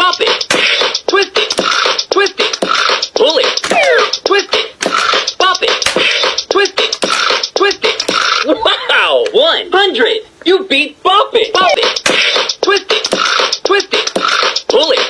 Pop it. Twist it. Twist it. Pull it. Twist it. Pop it. Twist it. Twist it. Wow! 100! You beat Pop it. Pop it. Twist it. Twist it. Pull it.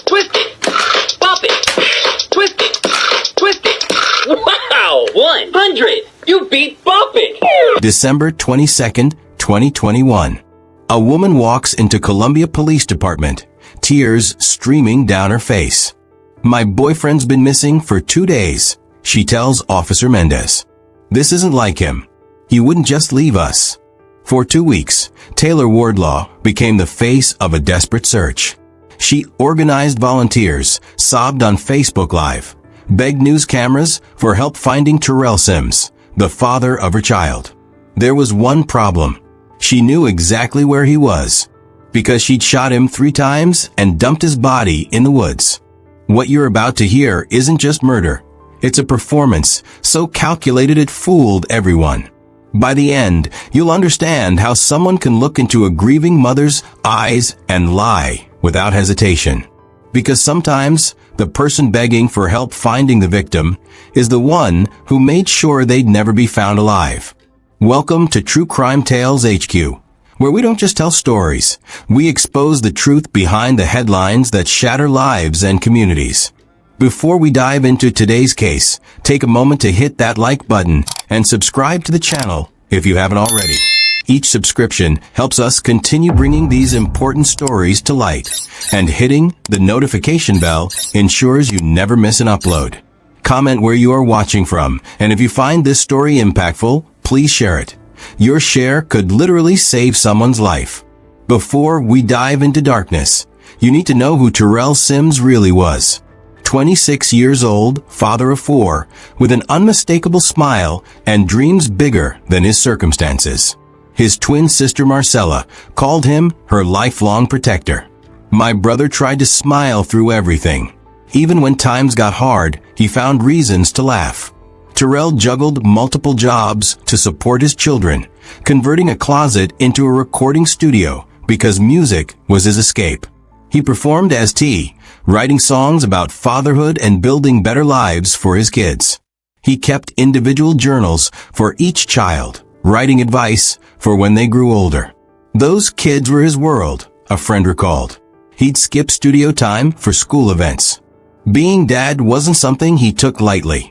Twist it. Pop it. Twist it. Twist it. Wow! 100! You beat Pop it. December 22nd, 2021. A woman walks into Columbia Police Department, tears streaming down her face. My boyfriend's been missing for 2 days, she tells Officer Mendez. This isn't like him. He wouldn't just leave us. For 2 weeks, Taylor Wardlaw became the face of a desperate search. She organized volunteers, sobbed on Facebook Live, begged news cameras for help finding Terrell Sims, the father of her child. There was one problem. She knew exactly where he was, because she'd shot him 3 times and dumped his body in the woods. What you're about to hear isn't just murder. It's a performance so calculated it fooled everyone. By the end, you'll understand how someone can look into a grieving mother's eyes and lie without hesitation. Because sometimes, the person begging for help finding the victim is the one who made sure they'd never be found alive. Welcome to True Crime Tales HQ, where we don't just tell stories, we expose the truth behind the headlines that shatter lives and communities. Before we dive into today's case, take a moment to hit that like button and subscribe to the channel if you haven't already. Each subscription helps us continue bringing these important stories to light, and hitting the notification bell ensures you never miss an upload. Comment where you are watching from, and if you find this story impactful, please share it. Your share could literally save someone's life. Before we dive into darkness, you need to know who Terrell Sims really was. 26 years old, father of 4, with an unmistakable smile and dreams bigger than his circumstances. His twin sister Marcella called him her lifelong protector. My brother tried to smile through everything. Even when times got hard, he found reasons to laugh. Terrell juggled multiple jobs to support his children, converting a closet into a recording studio because music was his escape. He performed as T, writing songs about fatherhood and building better lives for his kids. He kept individual journals for each child, writing advice for when they grew older. Those kids were his world, a friend recalled. He'd skip studio time for school events. Being dad wasn't something he took lightly.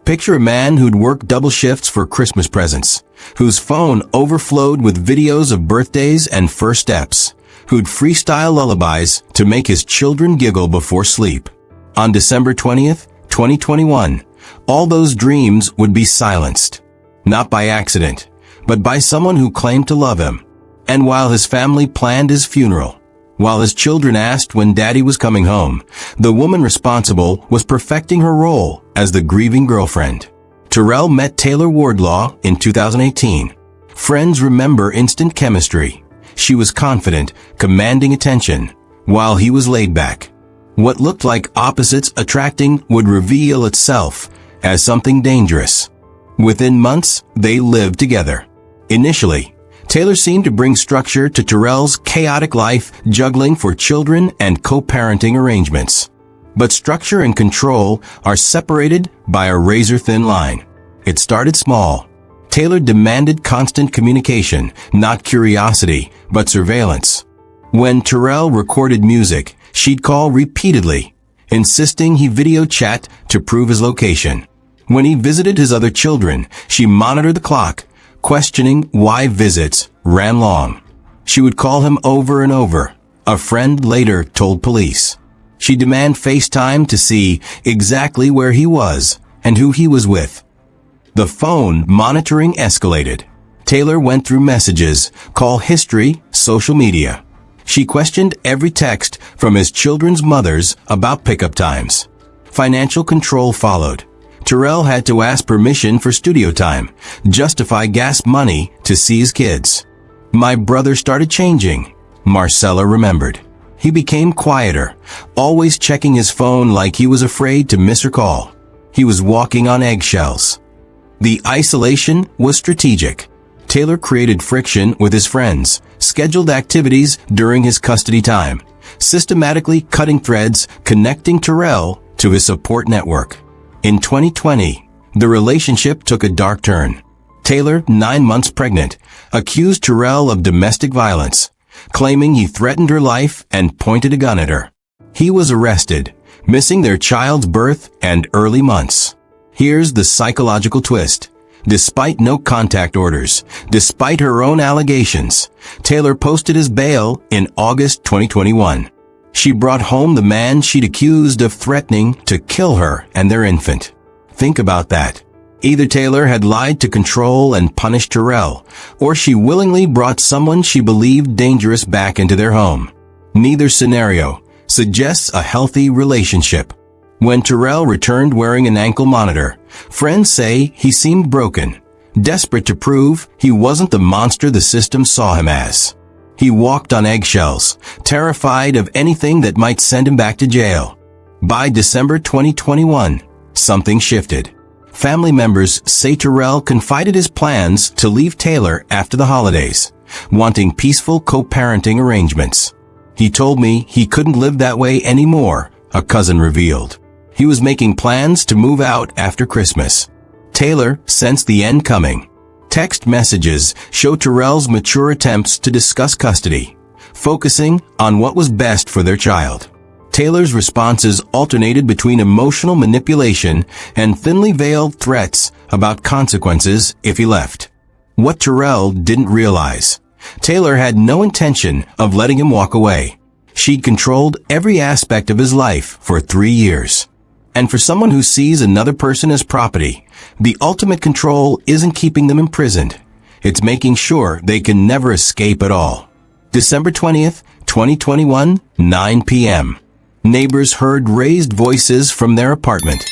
Picture a man who'd work double shifts for Christmas presents, whose phone overflowed with videos of birthdays and first steps, who'd freestyle lullabies to make his children giggle before sleep. On December 20th, 2021, all those dreams would be silenced. Not by accident, but by someone who claimed to love him. And while his family planned his funeral, while his children asked when daddy was coming home, the woman responsible was perfecting her role as the grieving girlfriend. Terrell met Taylor Wardlaw in 2018. Friends remember instant chemistry. She was confident, commanding attention, while he was laid back. What looked like opposites attracting would reveal itself as something dangerous. Within months, they lived together. Initially, Taylor seemed to bring structure to Terrell's chaotic life, juggling for children and co-parenting arrangements. But structure and control are separated by a razor-thin line. It started small. Taylor demanded constant communication, not curiosity, but surveillance. When Terrell recorded music, she'd call repeatedly, insisting he video chat to prove his location. When he visited his other children, she monitored the clock, questioning why visits ran long. She would call him over and over, a friend later told police. She'd demand FaceTime to see exactly where he was and who he was with. The phone monitoring escalated. Taylor went through messages, call history, social media. She questioned every text from his children's mothers about pickup times. Financial control followed. Terrell had to ask permission for studio time, justify gas money to see his kids. My brother started changing, Marcella remembered. He became quieter, always checking his phone like he was afraid to miss her call. He was walking on eggshells. The isolation was strategic. Taylor created friction with his friends, scheduled activities during his custody time, systematically cutting threads connecting Terrell to his support network. In 2020, the relationship took a dark turn. Taylor, 9 months pregnant, accused Terrell of domestic violence, claiming he threatened her life and pointed a gun at her. He was arrested, missing their child's birth and early months. Here's the psychological twist. Despite no contact orders, despite her own allegations, Taylor posted his bail in August 2021. She brought home the man she'd accused of threatening to kill her and their infant. Think about that. Either Taylor had lied to control and punish Terrell, or she willingly brought someone she believed dangerous back into their home. Neither scenario suggests a healthy relationship. When Terrell returned wearing an ankle monitor, friends say he seemed broken, desperate to prove he wasn't the monster the system saw him as. He walked on eggshells, terrified of anything that might send him back to jail. By December 2021, something shifted. Family members say Terrell confided his plans to leave Taylor after the holidays, wanting peaceful co-parenting arrangements. He told me he couldn't live that way anymore, a cousin revealed. He was making plans to move out after Christmas. Taylor sensed the end coming. Text messages show Terrell's mature attempts to discuss custody, focusing on what was best for their child. Taylor's responses alternated between emotional manipulation and thinly veiled threats about consequences if he left. What Terrell didn't realize, Taylor had no intention of letting him walk away. She'd controlled every aspect of his life for 3 years. And for someone who sees another person as property, the ultimate control isn't keeping them imprisoned. It's making sure they can never escape at all. December 20th, 2021, 9 p.m. Neighbors heard raised voices from their apartment.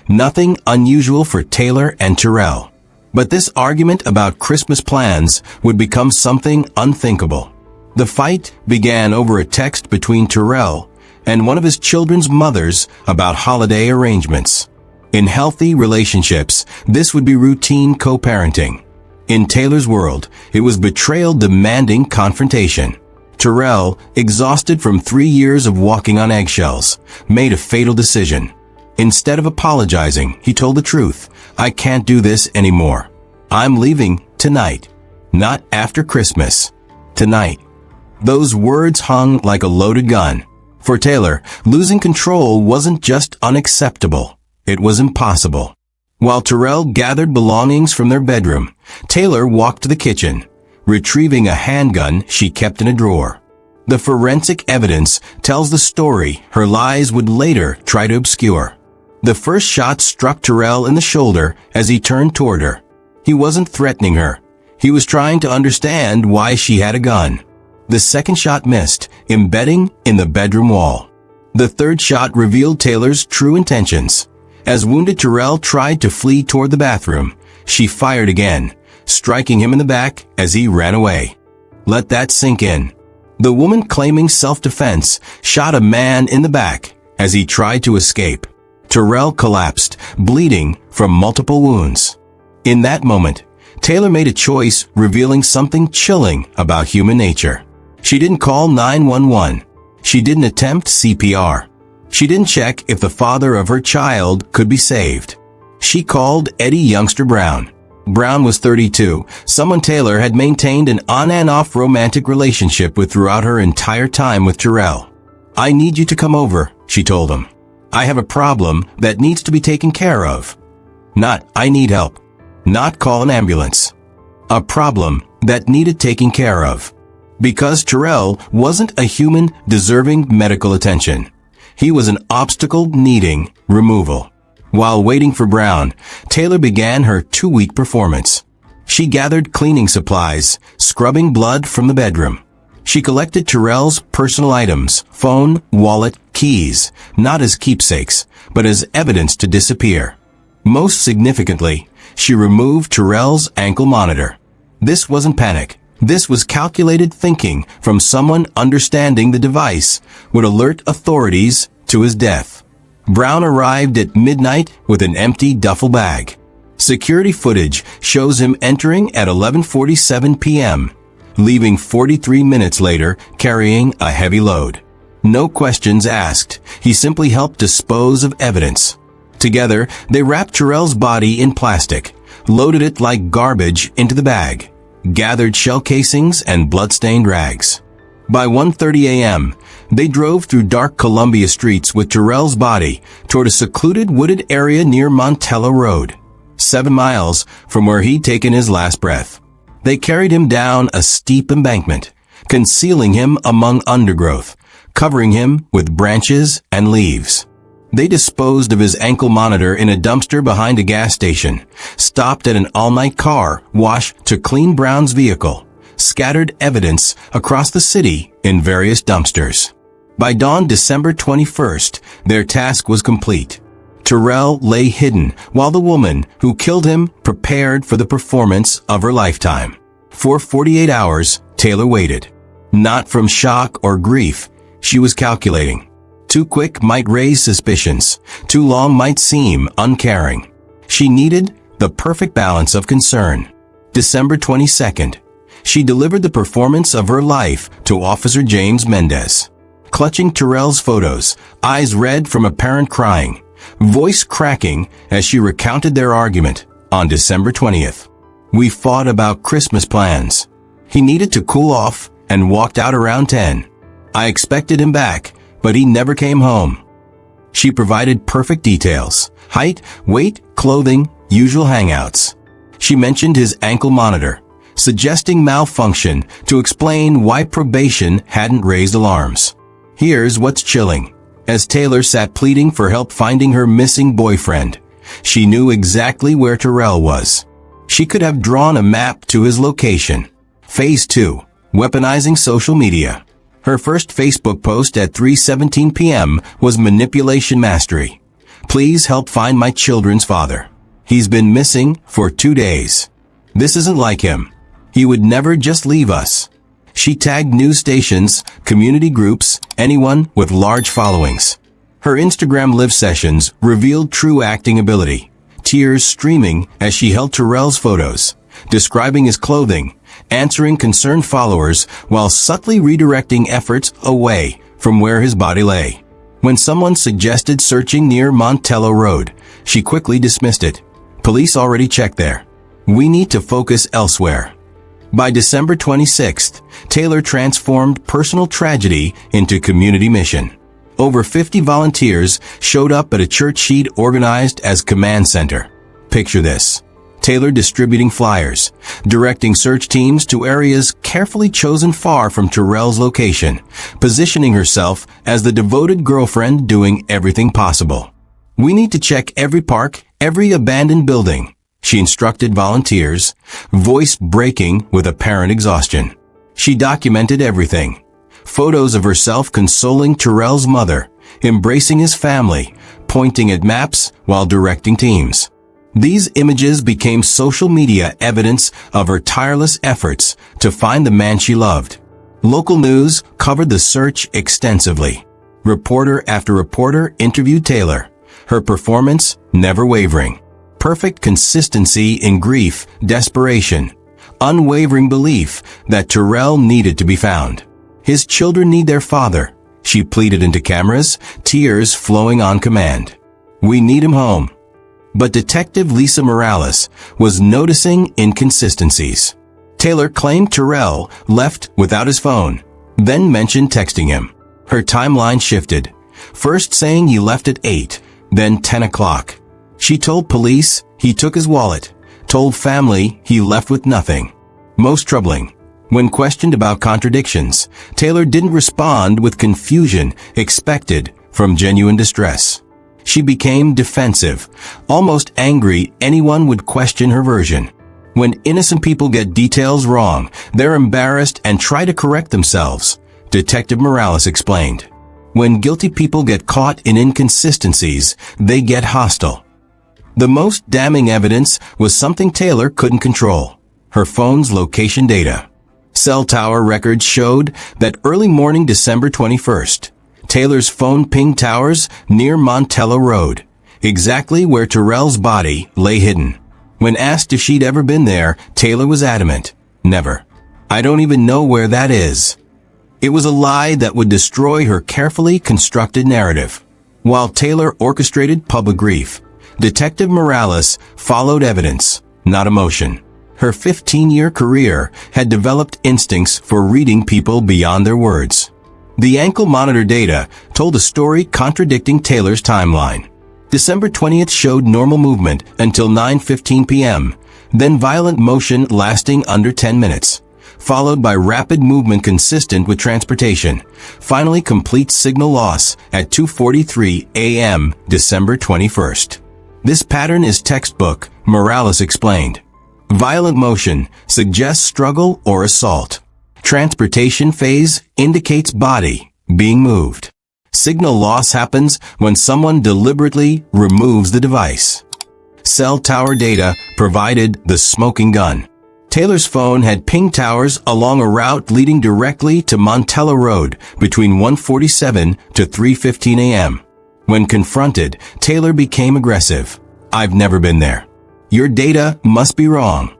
Nothing unusual for Taylor and Terrell. But this argument about Christmas plans would become something unthinkable. The fight began over a text between Terrell and one of his children's mothers about holiday arrangements. In healthy relationships, this would be routine co-parenting. In Taylor's world, it was betrayal demanding confrontation. Terrell, exhausted from 3 years of walking on eggshells, made a fatal decision. Instead of apologizing, he told the truth. I can't do this anymore. I'm leaving tonight. Not after Christmas. Tonight. Those words hung like a loaded gun. For Taylor, losing control wasn't just unacceptable. It was impossible. While Terrell gathered belongings from their bedroom, Taylor walked to the kitchen, retrieving a handgun she kept in a drawer. The forensic evidence tells the story her lies would later try to obscure. The first shot struck Terrell in the shoulder as he turned toward her. He wasn't threatening her. He was trying to understand why she had a gun. The second shot missed, embedding in the bedroom wall. The third shot revealed Taylor's true intentions. As wounded Terrell tried to flee toward the bathroom, she fired again, striking him in the back as he ran away. Let that sink in. The woman claiming self-defense shot a man in the back as he tried to escape. Terrell collapsed, bleeding from multiple wounds. In that moment, Taylor made a choice revealing something chilling about human nature. She didn't call 911. She didn't attempt CPR. She didn't check if the father of her child could be saved. She called Eddie Youngster Brown. Brown was 32, someone Taylor had maintained an on and off romantic relationship with throughout her entire time with Terrell. I need you to come over, she told him. I have a problem that needs to be taken care of. Not, I need help. Not call an ambulance. A problem that needed taking care of. Because Terrell wasn't a human deserving medical attention. He was an obstacle needing removal. While waiting for Brown, Taylor began her 2-week performance. She gathered cleaning supplies, scrubbing blood from the bedroom. She collected Terrell's personal items, phone, wallet, keys, not as keepsakes, but as evidence to disappear. Most significantly, she removed Terrell's ankle monitor. This wasn't panic. This was calculated thinking from someone understanding the device would alert authorities to his death. Brown arrived at midnight with an empty duffel bag. Security footage shows him entering at 11:47 p.m., leaving 43 minutes later carrying a heavy load. No questions asked. He simply helped dispose of evidence. Together, they wrapped Terrell's body in plastic, loaded it like garbage into the bag, gathered shell casings and blood-stained rags. By 1:30 a.m., they drove through dark Columbia streets with Terrell's body toward a secluded wooded area near Montello Road, 7 miles from where he'd taken his last breath. They carried him down a steep embankment, concealing him among undergrowth, covering him with branches and leaves. They disposed of his ankle monitor in a dumpster behind a gas station, stopped at an all-night car wash to clean Brown's vehicle, scattered evidence across the city in various dumpsters. By dawn December 21st, their task was complete. Terrell lay hidden while the woman who killed him prepared for the performance of her lifetime. For 48 hours, Taylor waited. Not from shock or grief, she was calculating. Too quick might raise suspicions. Too long might seem uncaring. She needed the perfect balance of concern. December 22nd, she delivered the performance of her life to Officer James Mendez. Clutching Terrell's photos, eyes red from apparent crying, voice cracking as she recounted their argument on December 20th. We fought about Christmas plans. He needed to cool off and walked out around 10. I expected him back, but he never came home. She provided perfect details: height, weight, clothing, usual hangouts. She mentioned his ankle monitor, suggesting malfunction to explain why probation hadn't raised alarms. Here's what's chilling. As Taylor sat pleading for help finding her missing boyfriend, she knew exactly where Terrell was. She could have drawn a map to his location. Phase 2. Weaponizing social media. Her first Facebook post at 3:17 p.m. was manipulation mastery. Please help find my children's father. He's been missing for 2 days. This isn't like him. He would never just leave us. She tagged news stations, community groups, anyone with large followings. Her Instagram live sessions revealed true acting ability. Tears streaming as she held Terrell's photos, describing his clothing, answering concerned followers while subtly redirecting efforts away from where his body lay. When someone suggested searching near Montello Road, she quickly dismissed it. Police already checked there. We need to focus elsewhere. By December 26th, Taylor transformed personal tragedy into community mission. Over 50 volunteers showed up at a church she'd organized as command center. Picture this: Taylor distributing flyers, directing search teams to areas carefully chosen far from Terrell's location, positioning herself as the devoted girlfriend doing everything possible. We need to check every park, every abandoned building, she instructed volunteers, voice breaking with apparent exhaustion. She documented everything. Photos of herself consoling Terrell's mother, embracing his family, pointing at maps while directing teams. These images became social media evidence of her tireless efforts to find the man she loved. Local news covered the search extensively. Reporter after reporter interviewed Taylor, her performance never wavering. Perfect consistency in grief, desperation, unwavering belief that Terrell needed to be found. His children need their father, she pleaded into cameras, tears flowing on command. We need him home. But Detective Lisa Morales was noticing inconsistencies. Taylor claimed Terrell left without his phone, then mentioned texting him. Her timeline shifted, first saying he left at 8, then 10 o'clock. She told police he took his wallet, told family he left with nothing. Most troubling, when questioned about contradictions, Taylor didn't respond with confusion expected from genuine distress. She became defensive, almost angry anyone would question her version. When innocent people get details wrong, they're embarrassed and try to correct themselves, Detective Morales explained. When guilty people get caught in inconsistencies, they get hostile. The most damning evidence was something Taylor couldn't control: her phone's location data. Cell tower records showed that early morning December 21st, Taylor's phone pinged towers near Montello Road, exactly where Terrell's body lay hidden. When asked if she'd ever been there, Taylor was adamant. Never. I don't even know where that is. It was a lie that would destroy her carefully constructed narrative. While Taylor orchestrated public grief, Detective Morales followed evidence, not emotion. Her 15-year career had developed instincts for reading people beyond their words. The ankle monitor data told a story contradicting Taylor's timeline. December 20th showed normal movement until 9:15 p.m., then violent motion lasting under 10 minutes, followed by rapid movement consistent with transportation, finally complete signal loss at 2:43 a.m. December 21st. This pattern is textbook, Morales explained. Violent motion suggests struggle or assault. Transportation phase indicates body being moved. Signal loss happens when someone deliberately removes the device. Cell tower data provided the smoking gun. Taylor's phone had ping towers along a route leading directly to Montello Road between 1:47 to 3:15 a.m. When confronted, Taylor became aggressive. "I've never been there. Your data must be wrong."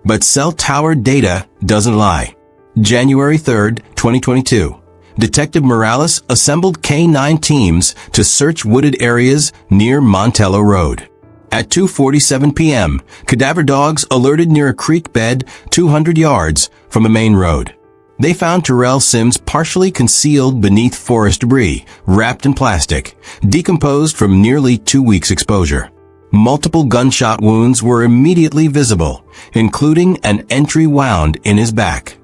But cell tower data doesn't lie. January 3rd, 2022. Detective Morales assembled K-9 teams to search wooded areas near Montello Road. At 2:47 p.m., cadaver dogs alerted near a creek bed 200 yards from a main road. They found Terrell Sims partially concealed beneath forest debris, wrapped in plastic, decomposed from nearly 2 weeks' exposure. Multiple gunshot wounds were immediately visible, including an entry wound in his back.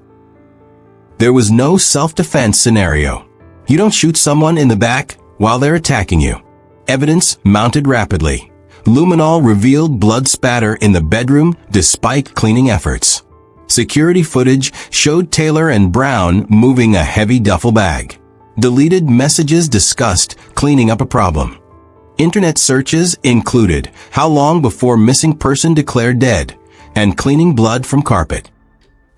There was no self-defense scenario. You don't shoot someone in the back while they're attacking you. Evidence mounted rapidly. Luminol revealed blood spatter in the bedroom despite cleaning efforts. Security footage showed Taylor and Brown moving a heavy duffel bag. Deleted messages discussed cleaning up a problem. Internet searches included how long before missing person declared dead and cleaning blood from carpet.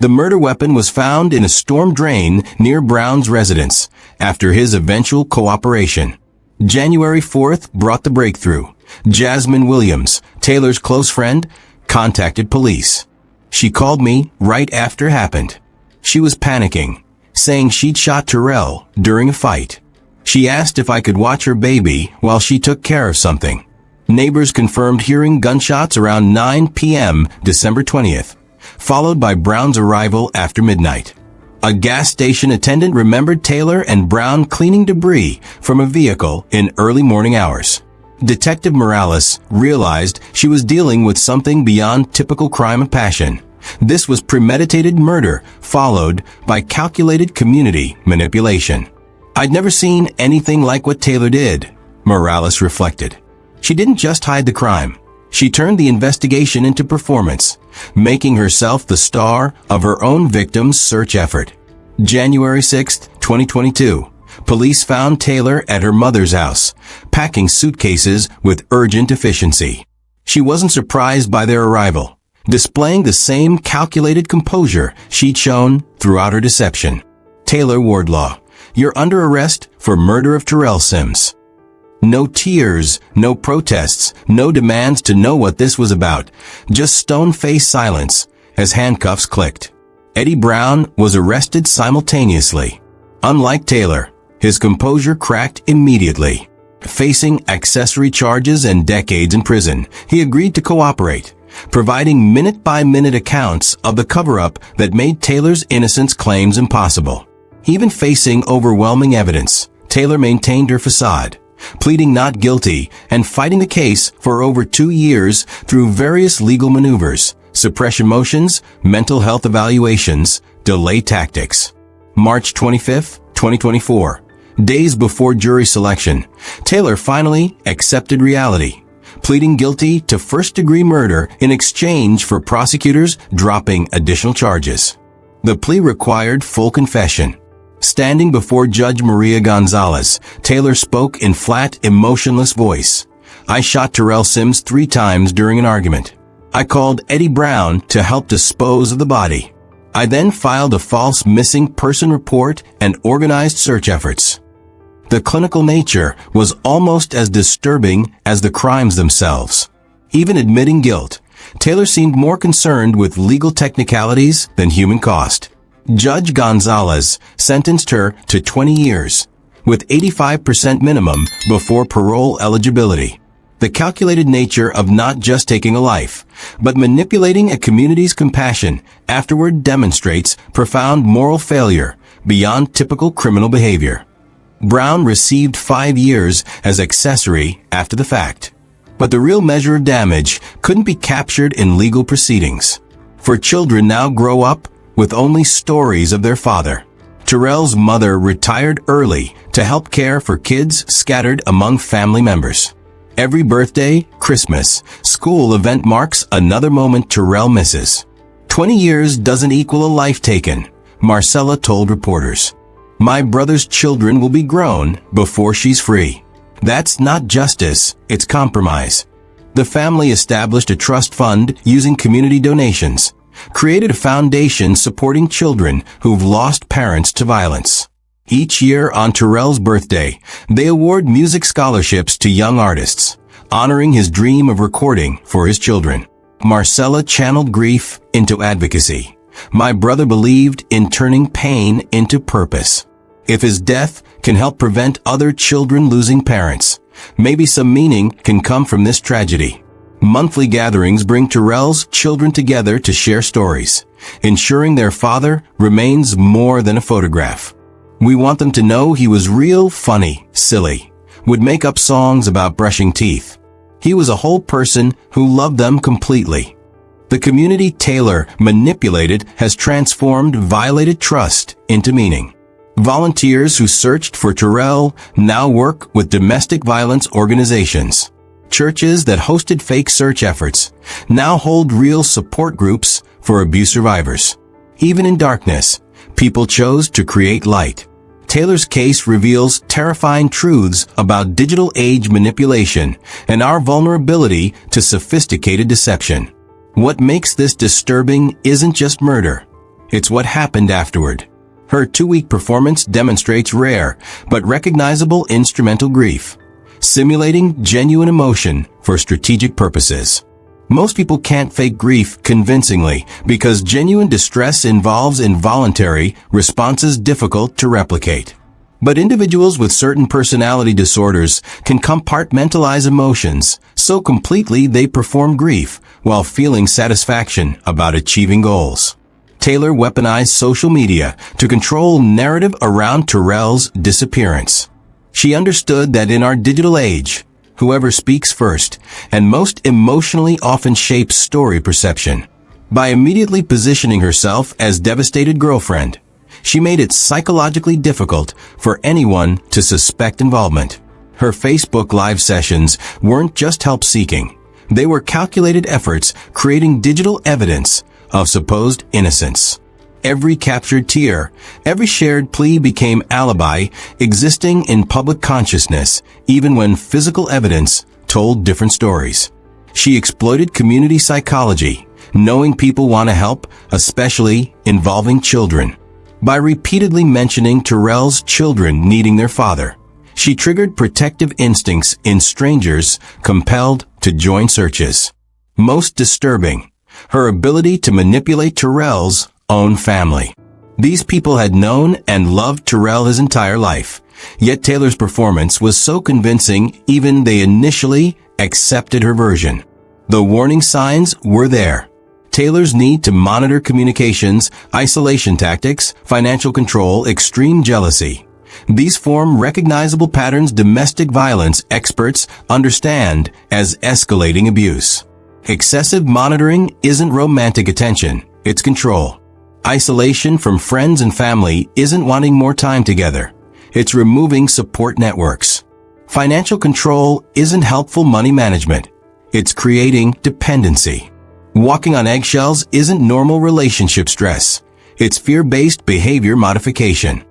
The murder weapon was found in a storm drain near Brown's residence after his eventual cooperation. January 4th brought the breakthrough. Jasmine Williams, Taylor's close friend, contacted police. She called me right after it happened. She was panicking, saying she'd shot Terrell during a fight. She asked if I could watch her baby while she took care of something. Neighbors confirmed hearing gunshots around 9 p.m. December 20th, followed by Brown's arrival after midnight. A gas station attendant remembered Taylor and Brown cleaning debris from a vehicle in early morning hours. Detective Morales realized she was dealing with something beyond typical crime of passion. This was premeditated murder, followed by calculated community manipulation. "I'd never seen anything like what Taylor did," Morales reflected. She didn't just hide the crime. She turned the investigation into performance, making herself the star of her own victim's search effort. January 6, 2022. Police found Taylor at her mother's house, packing suitcases with urgent efficiency. She wasn't surprised by their arrival, displaying the same calculated composure she'd shown throughout her deception. "Taylor Wardlaw, you're under arrest for murder of Terrell Sims." No tears, no protests, no demands to know what this was about, just stone-faced silence as handcuffs clicked. Eddie Brown was arrested simultaneously. Unlike Taylor, his composure cracked immediately. Facing accessory charges and decades in prison, he agreed to cooperate, providing minute-by-minute accounts of the cover-up that made Taylor's innocence claims impossible. Even facing overwhelming evidence, Taylor maintained her facade, pleading not guilty and fighting the case for over 2 years through various legal maneuvers, suppression motions, mental health evaluations, delay tactics. March 25, 2024. Days before jury selection, Taylor finally accepted reality, pleading guilty to first-degree murder in exchange for prosecutors dropping additional charges. The plea required full confession. Standing before Judge Maria Gonzalez, Taylor spoke in flat, emotionless voice. "I shot Terrell Sims 3 times during an argument. I called Eddie Brown to help dispose of the body. I then filed a false missing person report and organized search efforts." The clinical nature was almost as disturbing as the crimes themselves. Even admitting guilt, Taylor seemed more concerned with legal technicalities than human cost. Judge Gonzalez sentenced her to 20 years, with 85% minimum before parole eligibility. The calculated nature of not just taking a life, but manipulating a community's compassion afterward demonstrates profound moral failure beyond typical criminal behavior. Brown received 5 years as accessory after the fact. But the real measure of damage couldn't be captured in legal proceedings. For children now grow up with only stories of their father. Terrell's mother retired early to help care for kids scattered among family members. Every birthday, Christmas, school event marks another moment Terrell misses. 20 years doesn't equal a life taken, Marcella told reporters. My brother's children will be grown before she's free. That's not justice, it's compromise. The family established a trust fund using community donations, created a foundation supporting children who've lost parents to violence. Each year on Terrell's birthday, they award music scholarships to young artists, honoring his dream of recording for his children. Marcella channeled grief into advocacy. My brother believed in turning pain into purpose. If his death can help prevent other children losing parents, maybe some meaning can come from this tragedy. Monthly gatherings bring Terrell's children together to share stories, ensuring their father remains more than a photograph. We want them to know he was real, funny, silly, would make up songs about brushing teeth. He was a whole person who loved them completely. The community Taylor manipulated has transformed violated trust into meaning. Volunteers who searched for Terrell now work with domestic violence organizations. Churches that hosted fake search efforts now hold real support groups for abuse survivors. Even in darkness, people chose to create light. Taylor's case reveals terrifying truths about digital age manipulation and our vulnerability to sophisticated deception. What makes this disturbing isn't just murder. It's what happened afterward. Her 2-week performance demonstrates rare but recognizable instrumental grief, simulating genuine emotion for strategic purposes. Most people can't fake grief convincingly because genuine distress involves involuntary responses difficult to replicate. But individuals with certain personality disorders can compartmentalize emotions so completely they perform grief while feeling satisfaction about achieving goals. Taylor weaponized social media to control narrative around Terrell's disappearance. She understood that in our digital age, whoever speaks first and most emotionally often shapes story perception. By immediately positioning herself as devastated girlfriend, she made it psychologically difficult for anyone to suspect involvement. Her Facebook Live sessions weren't just help-seeking. They were calculated efforts creating digital evidence of supposed innocence. Every captured tear, every shared plea became alibi existing in public consciousness, even when physical evidence told different stories. She exploited community psychology, knowing people want to help, especially involving children. By repeatedly mentioning Terrell's children needing their father, she triggered protective instincts in strangers compelled to join searches. Most disturbing, her ability to manipulate Terrell's own family. These people had known and loved Terrell his entire life, yet Taylor's performance was so convincing even they initially accepted her version. The warning signs were there. Taylor's need to monitor communications, isolation tactics, financial control, extreme jealousy. These form recognizable patterns domestic violence experts understand as escalating abuse. Excessive monitoring isn't romantic attention, it's control. Isolation from friends and family isn't wanting more time together. It's removing support networks. Financial control isn't helpful money management. It's creating dependency. Walking on eggshells isn't normal relationship stress. It's fear-based behavior modification.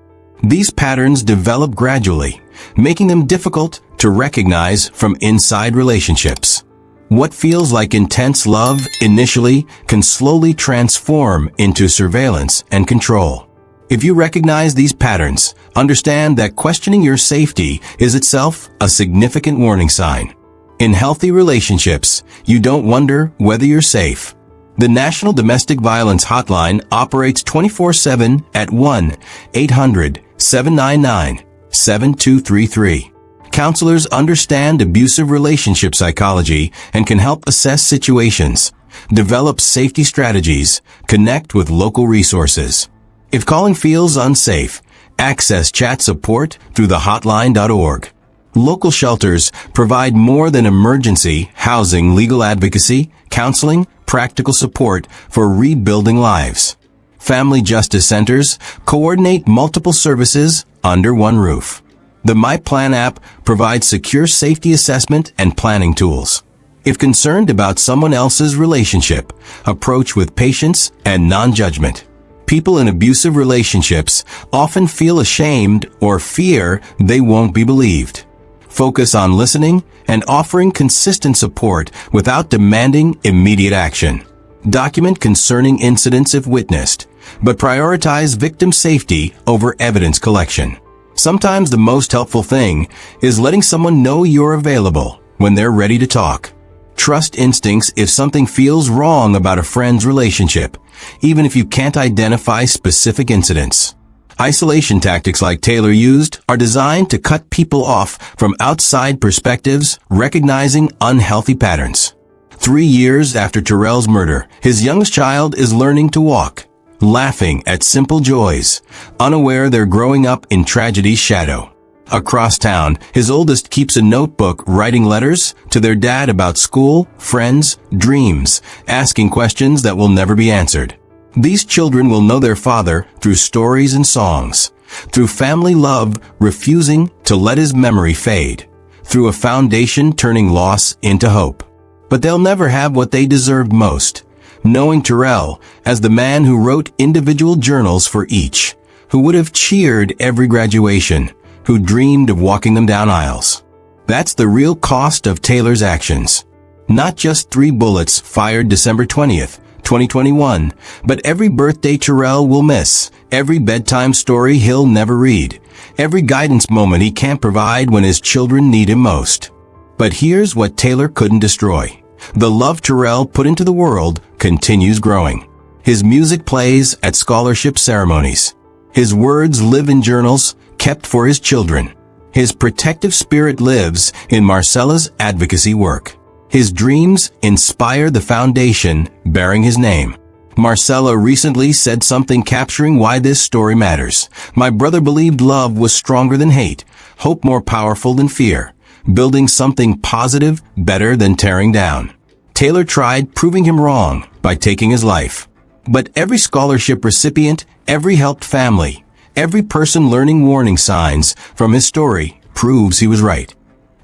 These patterns develop gradually, making them difficult to recognize from inside relationships. What feels like intense love initially can slowly transform into surveillance and control. If you recognize these patterns, understand that questioning your safety is itself a significant warning sign. In healthy relationships, you don't wonder whether you're safe. The National Domestic Violence Hotline operates 24/7 at 1-800-799-7233. Counselors understand abusive relationship psychology and can help assess situations, develop safety strategies, connect with local resources. If calling feels unsafe, access chat support through the hotline.org. Local shelters provide more than emergency housing, legal advocacy, counseling, practical support for rebuilding lives. Family justice centers coordinate multiple services under one roof. The My Plan app provides secure safety assessment and planning tools. If concerned about someone else's relationship, approach with patience and non-judgment. People in abusive relationships often feel ashamed or fear they won't be believed. Focus on listening and offering consistent support without demanding immediate action. Document concerning incidents if witnessed, but prioritize victim safety over evidence collection. Sometimes the most helpful thing is letting someone know you're available when they're ready to talk. Trust instincts if something feels wrong about a friend's relationship, even if you can't identify specific incidents. Isolation tactics like Taylor used are designed to cut people off from outside perspectives, recognizing unhealthy patterns. 3 years after Terrell's murder, his youngest child is learning to walk, laughing at simple joys, unaware they're growing up in tragedy's shadow. Across town, his oldest keeps a notebook writing letters to their dad about school, friends, dreams, asking questions that will never be answered. These children will know their father through stories and songs, through family love refusing to let his memory fade, through a foundation turning loss into hope. But they'll never have what they deserved most, knowing Terrell as the man who wrote individual journals for each, who would have cheered every graduation, who dreamed of walking them down aisles. That's the real cost of Taylor's actions. Not just 3 bullets fired December 20th, 2021, but every birthday Terrell will miss, every bedtime story he'll never read, every guidance moment he can't provide when his children need him most. But here's what Taylor couldn't destroy. The love Terrell put into the world continues growing. His music plays at scholarship ceremonies. His words live in journals kept for his children. His protective spirit lives in Marcella's advocacy work. His dreams inspire the foundation bearing his name. Marcella recently said something capturing why this story matters. My brother believed love was stronger than hate, hope more powerful than fear, building something positive better than tearing down. Taylor tried proving him wrong by taking his life. But every scholarship recipient, every helped family, every person learning warning signs from his story proves he was right.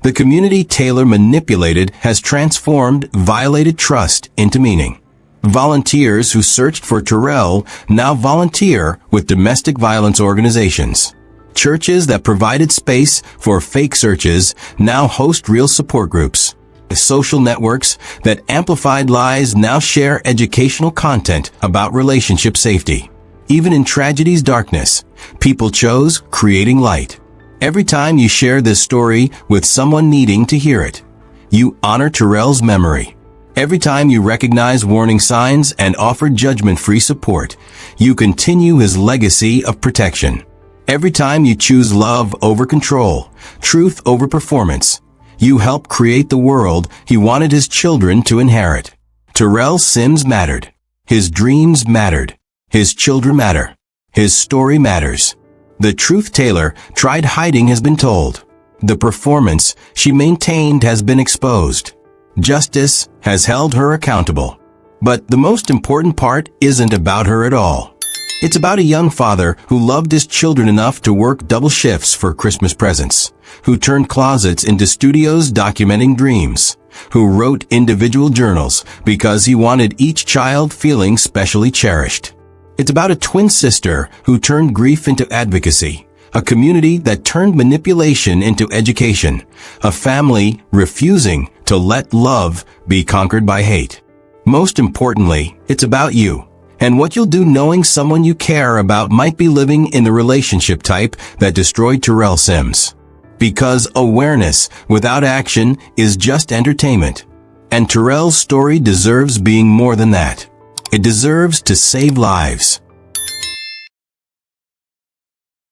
The community Taylor manipulated has transformed violated trust into meaning. Volunteers who searched for Terrell now volunteer with domestic violence organizations. Churches that provided space for fake searches now host real support groups. Social networks that amplified lies now share educational content about relationship safety. Even in tragedy's darkness, people chose creating light. Every time you share this story with someone needing to hear it, you honor Terrell's memory. Every time you recognize warning signs and offer judgment-free support, you continue his legacy of protection. Every time you choose love over control, truth over performance, you help create the world he wanted his children to inherit. Terrell Sims mattered. His dreams mattered. His children matter. His story matters. The truth Taylor tried hiding has been told. The performance she maintained has been exposed. Justice has held her accountable. But the most important part isn't about her at all. It's about a young father who loved his children enough to work double shifts for Christmas presents, who turned closets into studios documenting dreams, who wrote individual journals because he wanted each child feeling specially cherished. It's about a twin sister who turned grief into advocacy, a community that turned manipulation into education, a family refusing to let love be conquered by hate. Most importantly, it's about you and what you'll do knowing someone you care about might be living in the relationship type that destroyed Terrell Sims. Because awareness without action is just entertainment, and Terrell's story deserves being more than that. It deserves to save lives.